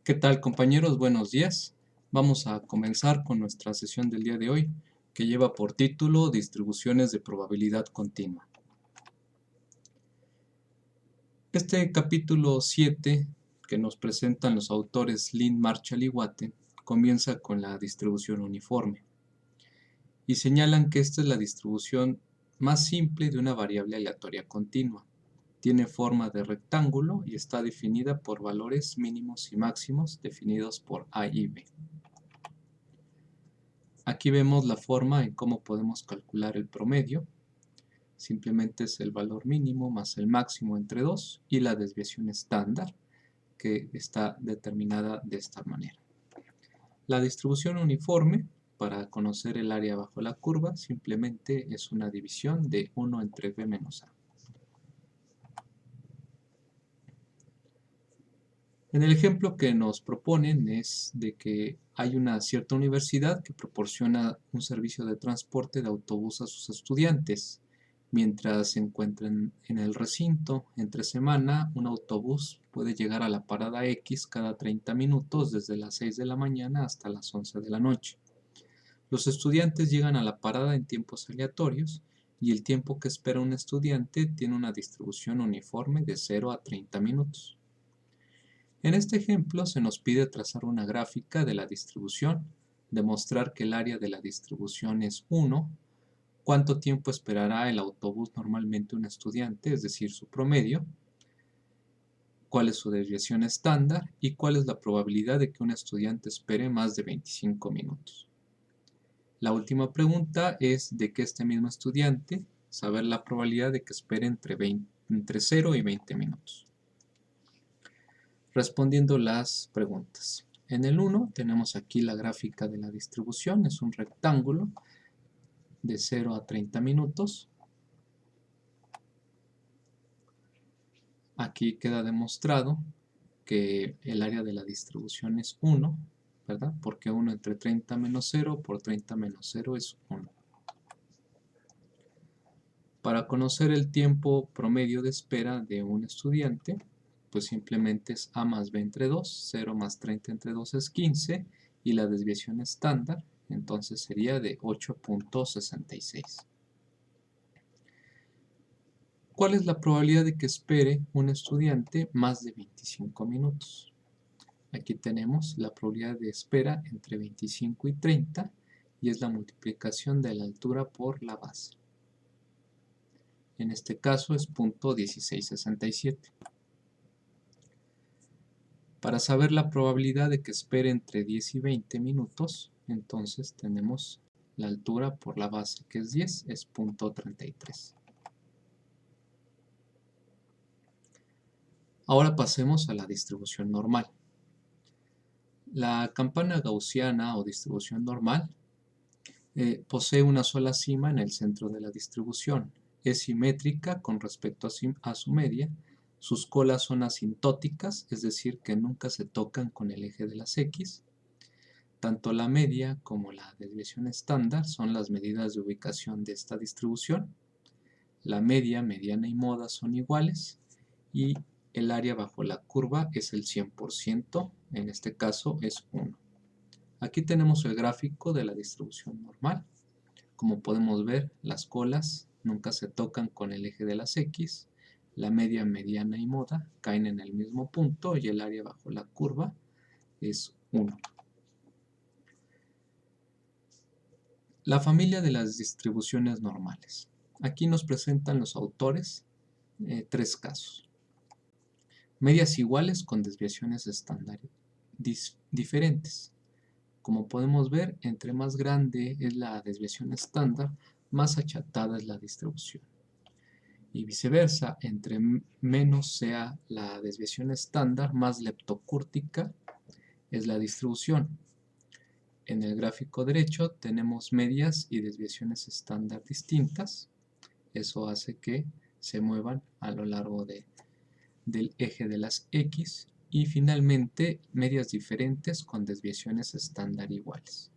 ¿Qué tal, compañeros? Buenos días. Vamos a comenzar con nuestra sesión del día de hoy, que lleva por título Distribuciones de probabilidad continua. Este capítulo 7, que nos presentan los autores Lynn, Marshall y Watte, comienza con la distribución uniforme, y señalan que esta es la distribución más simple de una variable aleatoria continua. Tiene forma de rectángulo y está definida por valores mínimos y máximos definidos por A y B. Aquí vemos la forma en cómo podemos calcular el promedio. Simplemente es el valor mínimo más el máximo entre 2 y la desviación estándar, que está determinada de esta manera. La distribución uniforme, para conocer el área bajo la curva, simplemente es una división de 1 entre B menos A. En el ejemplo que nos proponen es de que hay una cierta universidad que proporciona un servicio de transporte de autobús a sus estudiantes. Mientras se encuentran en el recinto, entre semana, un autobús puede llegar a la parada X cada 30 minutos desde las 6 de la mañana hasta las 11 de la noche. Los estudiantes llegan a la parada en tiempos aleatorios y el tiempo que espera un estudiante tiene una distribución uniforme de 0 a 30 minutos. En este ejemplo se nos pide trazar una gráfica de la distribución, demostrar que el área de la distribución es 1, cuánto tiempo esperará el autobús normalmente un estudiante, es decir, su promedio, cuál es su desviación estándar y cuál es la probabilidad de que un estudiante espere más de 25 minutos. La última pregunta es de que este mismo estudiante, saber la probabilidad de que espere entre 0 y 20 minutos. Respondiendo las preguntas. En el 1 tenemos aquí la gráfica de la distribución, es un rectángulo de 0 a 30 minutos. Aquí queda demostrado que el área de la distribución es 1, ¿verdad? Porque 1 entre 30 menos 0 por 30 menos 0 es 1. Para conocer el tiempo promedio de espera de un estudiante, pues simplemente es A más B entre 2, 0 más 30 entre 2 es 15, y la desviación estándar, entonces sería de 8.66. ¿Cuál es la probabilidad de que espere un estudiante más de 25 minutos? Aquí tenemos la probabilidad de espera entre 25 y 30, y es la multiplicación de la altura por la base. En este caso es 0.1667. Para saber la probabilidad de que espere entre 10 y 20 minutos, entonces tenemos la altura por la base, que es 10, es 0.33. Ahora pasemos a la distribución normal. La campana gaussiana o distribución normal posee una sola cima en el centro de la distribución. Es simétrica con respecto a su media. Sus colas son asintóticas, es decir, que nunca se tocan con el eje de las X. Tanto la media como la desviación estándar son las medidas de ubicación de esta distribución. La media, mediana y moda son iguales y el área bajo la curva es el 100%, en este caso es 1. Aquí tenemos el gráfico de la distribución normal. Como podemos ver, las colas nunca se tocan con el eje de las X, la media, mediana y moda caen en el mismo punto y el área bajo la curva es 1. La familia de las distribuciones normales. Aquí nos presentan los autores tres casos. Medias iguales con desviaciones estándar diferentes. Como podemos ver, entre más grande es la desviación estándar, más achatada es la distribución. Y viceversa, entre menos sea la desviación estándar, más leptocúrtica es la distribución. En el gráfico derecho tenemos medias y desviaciones estándar distintas. Eso hace que se muevan a lo largo del eje de las X. Y finalmente, medias diferentes con desviaciones estándar iguales.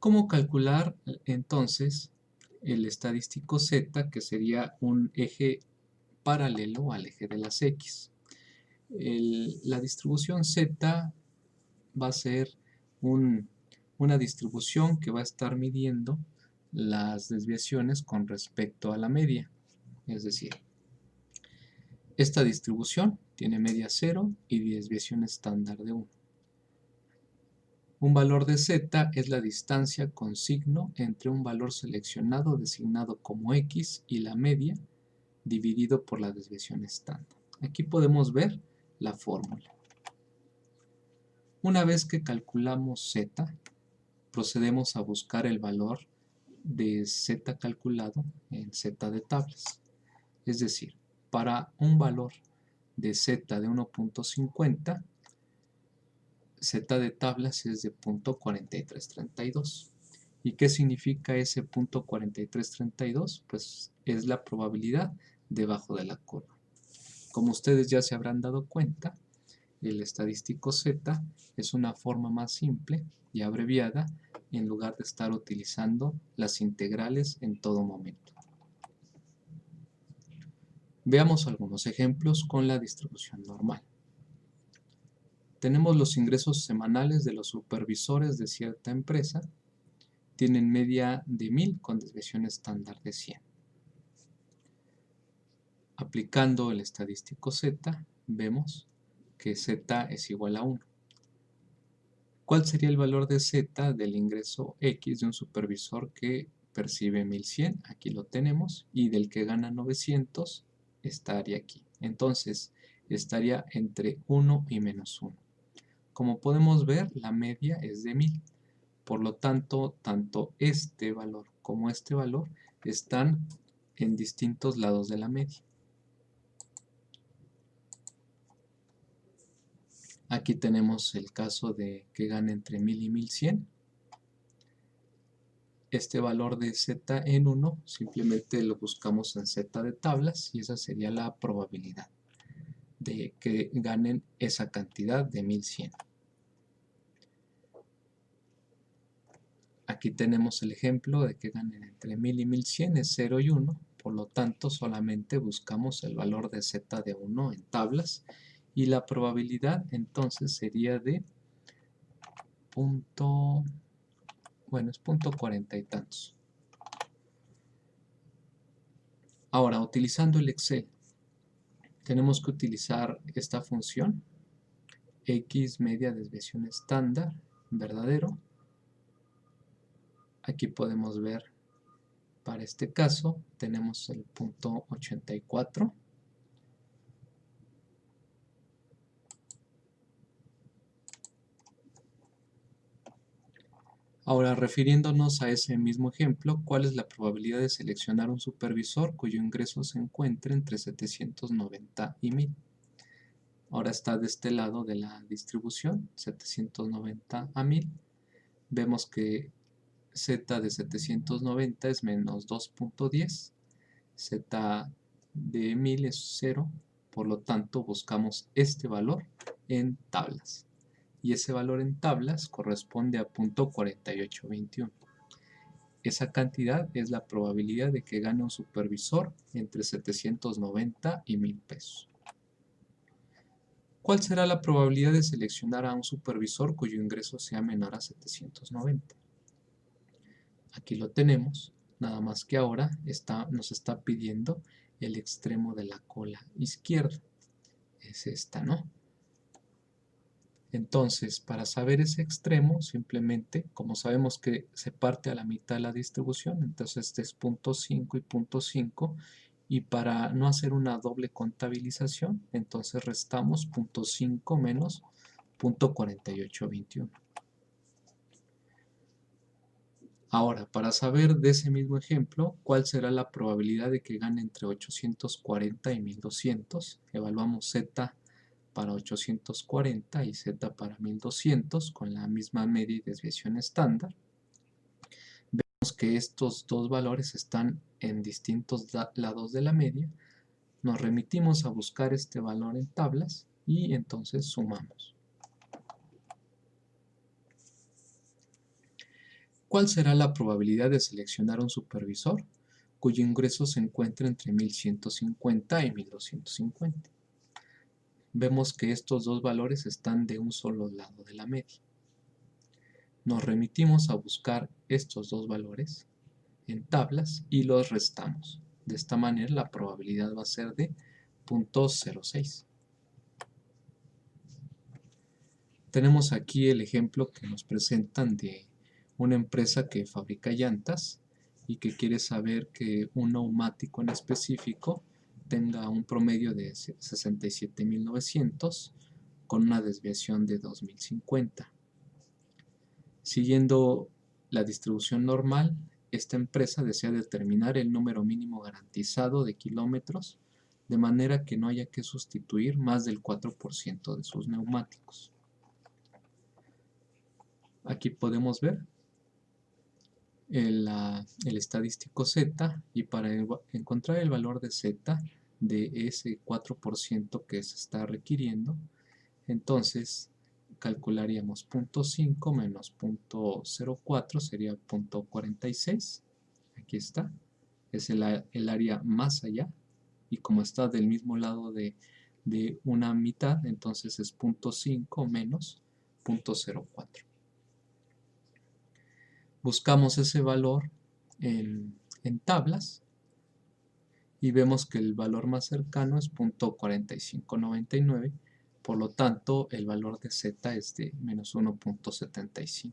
¿Cómo calcular entonces el estadístico Z, que sería un eje paralelo al eje de las X? La distribución Z va a ser una distribución que va a estar midiendo las desviaciones con respecto a la media. Es decir, esta distribución tiene media 0 y desviación estándar de 1. Un valor de Z es la distancia con signo entre un valor seleccionado designado como X y la media dividido por la desviación estándar. Aquí podemos ver la fórmula. Una vez que calculamos Z, procedemos a buscar el valor de Z calculado en Z de tablas. Es decir, para un valor de Z de 1.50, Z de tablas es de 0.4332. ¿Y qué significa ese 0.4332? Pues es la probabilidad debajo de la curva. Como ustedes ya se habrán dado cuenta, el estadístico Z es una forma más simple y abreviada en lugar de estar utilizando las integrales en todo momento. Veamos algunos ejemplos con la distribución normal. Tenemos los ingresos semanales de los supervisores de cierta empresa. Tienen media de 1000 con desviación estándar de 100. Aplicando el estadístico Z, vemos que Z es igual a 1. ¿Cuál sería el valor de Z del ingreso X de un supervisor que percibe 1100? Aquí lo tenemos. Y del que gana 900 estaría aquí. Entonces, estaría entre 1 y menos 1. Como podemos ver, la media es de 1000. Por lo tanto, tanto este valor como este valor están en distintos lados de la media. Aquí tenemos el caso de que gane entre 1000 y 1100. Este valor de Z en 1 simplemente lo buscamos en Z de tablas y esa sería la probabilidad de que ganen esa cantidad de 1100. Aquí tenemos el ejemplo de que ganen entre 1000 y 1100, es 0 y 1, por lo tanto solamente buscamos el valor de Z de 1 en tablas y la probabilidad entonces sería de es 0.40 y tantos. Ahora, utilizando el Excel, tenemos que utilizar esta función X media desviación estándar verdadero. Aquí podemos ver, para este caso, tenemos el punto 84. Ahora, refiriéndonos a ese mismo ejemplo, ¿cuál es la probabilidad de seleccionar un supervisor cuyo ingreso se encuentre entre 790 y 1000? Ahora está de este lado de la distribución, 790 a 1000. Vemos que Z de 790 es menos 2.10, Z de 1000 es 0, por lo tanto buscamos este valor en tablas. Y ese valor en tablas corresponde a 0.4821. Esa cantidad es la probabilidad de que gane un supervisor entre 790 y 1000 pesos. ¿Cuál será la probabilidad de seleccionar a un supervisor cuyo ingreso sea menor a 790? Aquí lo tenemos, nada más que ahora nos está pidiendo el extremo de la cola izquierda. Es esta, ¿no? Entonces, para saber ese extremo, simplemente, como sabemos que se parte a la mitad de la distribución, entonces este es 0.5 y 0.5, y para no hacer una doble contabilización, entonces restamos 0.5 menos 0.4821. Ahora, para saber de ese mismo ejemplo, ¿cuál será la probabilidad de que gane entre 840 y 1200? Evaluamos Z para 840 y Z para 1200 con la misma media y desviación estándar. Vemos que estos dos valores están en distintos lados de la media. Nos remitimos a buscar este valor en tablas y entonces sumamos. ¿Cuál será la probabilidad de seleccionar un supervisor cuyo ingreso se encuentra entre 1150 y 1250? Vemos que estos dos valores están de un solo lado de la media. Nos remitimos a buscar estos dos valores en tablas y los restamos. De esta manera la probabilidad va a ser de 0.06. Tenemos aquí el ejemplo que nos presentan de una empresa que fabrica llantas y que quiere saber que un neumático en específico tenga un promedio de 67.900 con una desviación de 2050. Siguiendo la distribución normal, esta empresa desea determinar el número mínimo garantizado de kilómetros de manera que no haya que sustituir más del 4% de sus neumáticos. Aquí podemos ver el estadístico Z y para encontrar el valor de Z de ese 4% que se está requiriendo, entonces calcularíamos 0.5 menos 0.04 sería 0.46. Aquí está, es el área más allá y como está del mismo lado de una mitad, entonces es 0.5 menos 0.04. Buscamos ese valor en tablas y vemos que el valor más cercano es 0.4599, por lo tanto el valor de Z es de menos 1.75.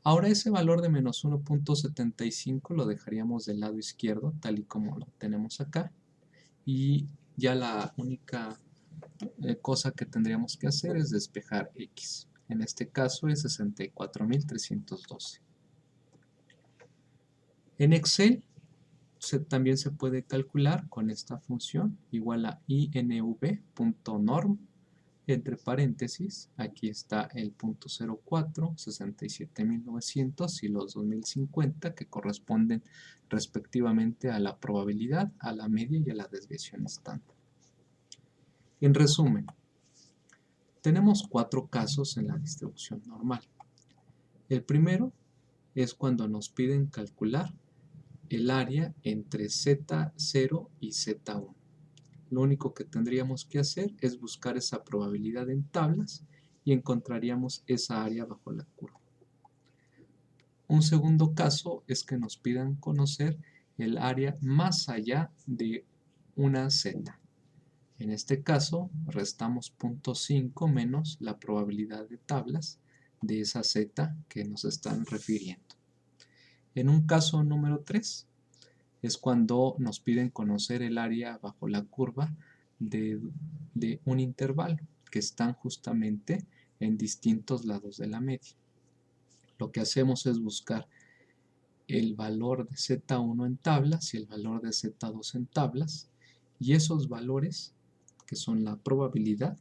Ahora ese valor de menos 1.75 lo dejaríamos del lado izquierdo tal y como lo tenemos acá y ya la única cosa que tendríamos que hacer es despejar X. En este caso es 64.312. En Excel también se puede calcular con esta función igual a inv.norm entre paréntesis, aquí está el 0.04, 67.900 y los 2050 que corresponden respectivamente a la probabilidad, a la media y a la desviación estándar. En resumen, tenemos 4 casos en la distribución normal. El primero es cuando nos piden calcular el área entre Z0 y Z1. Lo único que tendríamos que hacer es buscar esa probabilidad en tablas y encontraríamos esa área bajo la curva. Un segundo caso es que nos pidan conocer el área más allá de una Z. En este caso, restamos 0.5 menos la probabilidad de tablas de esa Z que nos están refiriendo. En un caso número 3, es cuando nos piden conocer el área bajo la curva de un intervalo que están justamente en distintos lados de la media. Lo que hacemos es buscar el valor de Z1 en tablas y el valor de Z2 en tablas y esos valores, que son la probabilidad,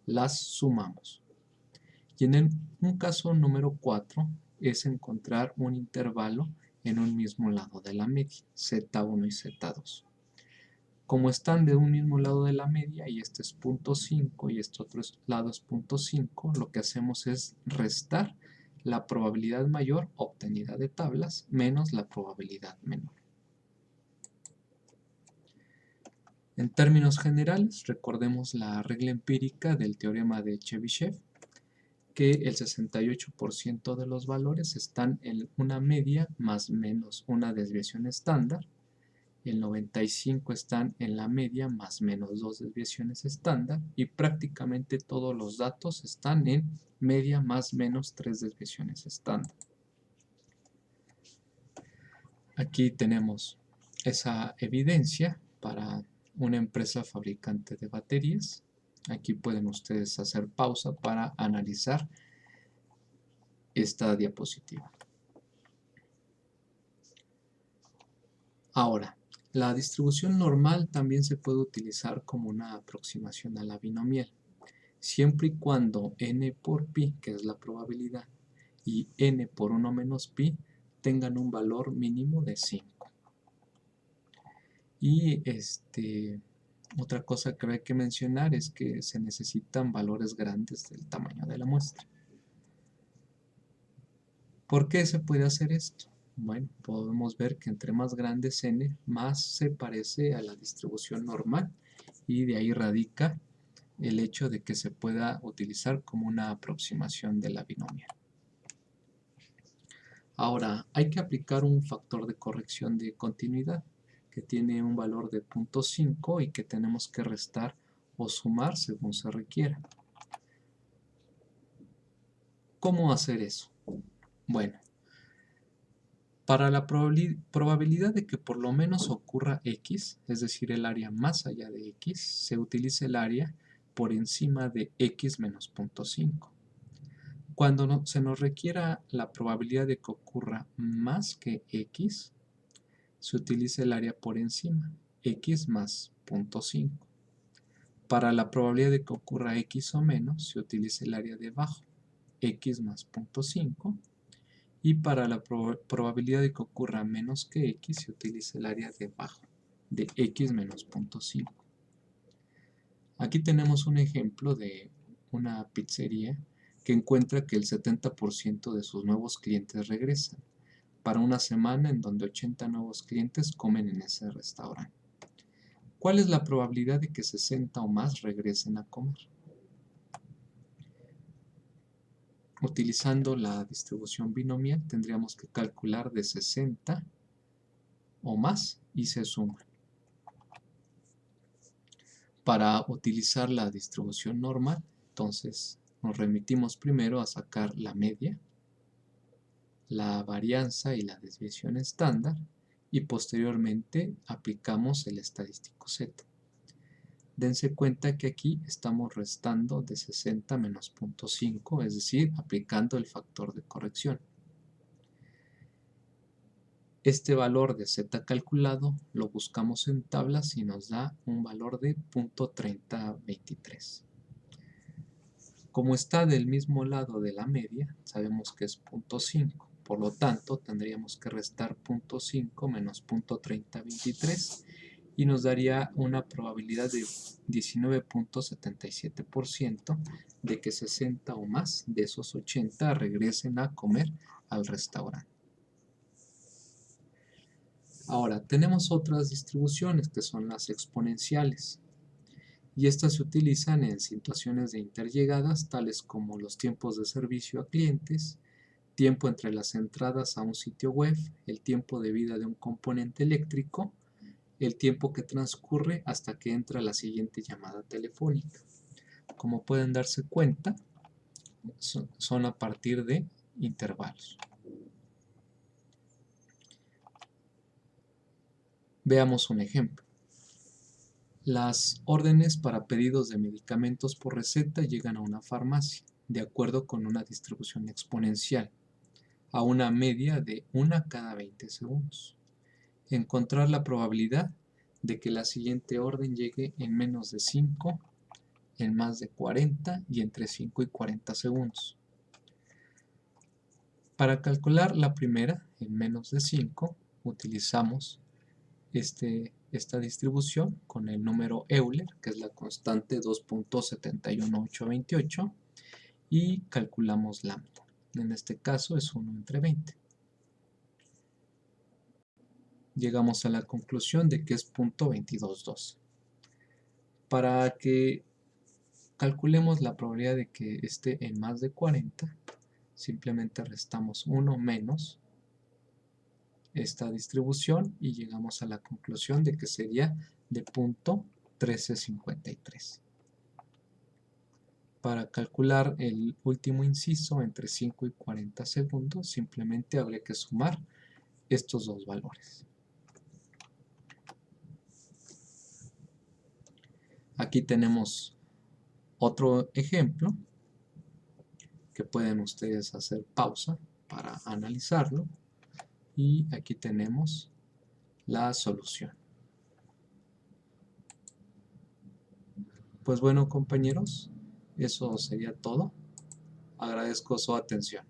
las sumamos. Y en un caso número 4 es encontrar un intervalo en un mismo lado de la media, Z1 y Z2. Como están de un mismo lado de la media y este es 0.5 y este otro lado es 0.5, lo que hacemos es restar la probabilidad mayor obtenida de tablas menos la probabilidad menor. En términos generales, recordemos la regla empírica del teorema de Chebyshev, que el 68% de los valores están en una media más menos una desviación estándar, el 95% están en la media más menos 2 desviaciones estándar y prácticamente todos los datos están en media más menos 3 desviaciones estándar. Aquí tenemos esa evidencia para una empresa fabricante de baterías. Aquí pueden ustedes hacer pausa para analizar esta diapositiva. Ahora, La distribución normal también se puede utilizar como una aproximación a la binomial, siempre y cuando n por pi, que es la probabilidad, y n por 1 menos pi tengan un valor mínimo de 5. Y otra cosa que hay que mencionar es que se necesitan valores grandes del tamaño de la muestra. ¿Por qué se puede hacer esto? Bueno, podemos ver que entre más grande es n, más se parece a la distribución normal, y de ahí radica el hecho de que se pueda utilizar como una aproximación de la binomial. Ahora, hay que aplicar un factor de corrección de continuidad que tiene un valor de 0.5 y que tenemos que restar o sumar según se requiera. ¿Cómo hacer eso? Bueno, para la probabilidad de que por lo menos ocurra x, es decir, el área más allá de x, se utiliza el área por encima de x menos 0.5. Cuando se nos requiera la probabilidad de que ocurra más que x, se utiliza el área por encima, x más 0.5. Para la probabilidad de que ocurra x o menos, se utiliza el área debajo, x más 0.5. Y para la probabilidad de que ocurra menos que x, se utiliza el área debajo, de x menos 0.5. Aquí tenemos un ejemplo de una pizzería que encuentra que el 70% de sus nuevos clientes regresan, para una semana en donde 80 nuevos clientes comen en ese restaurante. ¿Cuál es la probabilidad de que 60 o más regresen a comer? Utilizando la distribución binomial tendríamos que calcular de 60 o más y se suman. Para utilizar la distribución normal, entonces nos remitimos primero a sacar la media, la varianza y la desviación estándar, y posteriormente aplicamos el estadístico Z. Dense cuenta que aquí estamos restando de 60 menos 0.5, es decir, aplicando el factor de corrección. Este valor de Z calculado lo buscamos en tablas y nos da un valor de 0.3023. Como está del mismo lado de la media, sabemos que es 0.5. Por lo tanto, tendríamos que restar 0.5 menos 0.3023 y nos daría una probabilidad de 19.77% de que 60 o más de esos 80 regresen a comer al restaurante. Ahora, tenemos otras distribuciones que son las exponenciales, y estas se utilizan en situaciones de interllegadas tales como los tiempos de servicio a clientes, tiempo entre las entradas a un sitio web, el tiempo de vida de un componente eléctrico, el tiempo que transcurre hasta que entra la siguiente llamada telefónica. Como pueden darse cuenta, son a partir de intervalos. Veamos un ejemplo. Las órdenes para pedidos de medicamentos por receta llegan a una farmacia, de acuerdo con una distribución exponencial, a una media de 1 cada 20 segundos. Encontrar la probabilidad de que la siguiente orden llegue en menos de 5, en más de 40 y entre 5 y 40 segundos. Para calcular la primera, en menos de 5, utilizamos esta distribución con el número Euler, que es la constante 2.71828, y calculamos lambda. En este caso es 1 entre 20. Llegamos a la conclusión de que es 0.222. Para que calculemos la probabilidad de que esté en más de 40, simplemente restamos 1 menos esta distribución y llegamos a la conclusión de que sería de 0.1353. Para calcular el último inciso entre 5 y 40 segundos, simplemente habría que sumar estos dos valores. Aquí tenemos otro ejemplo que pueden ustedes hacer pausa para analizarlo, y aquí tenemos la solución. Pues bueno, compañeros, eso sería todo. Agradezco su atención.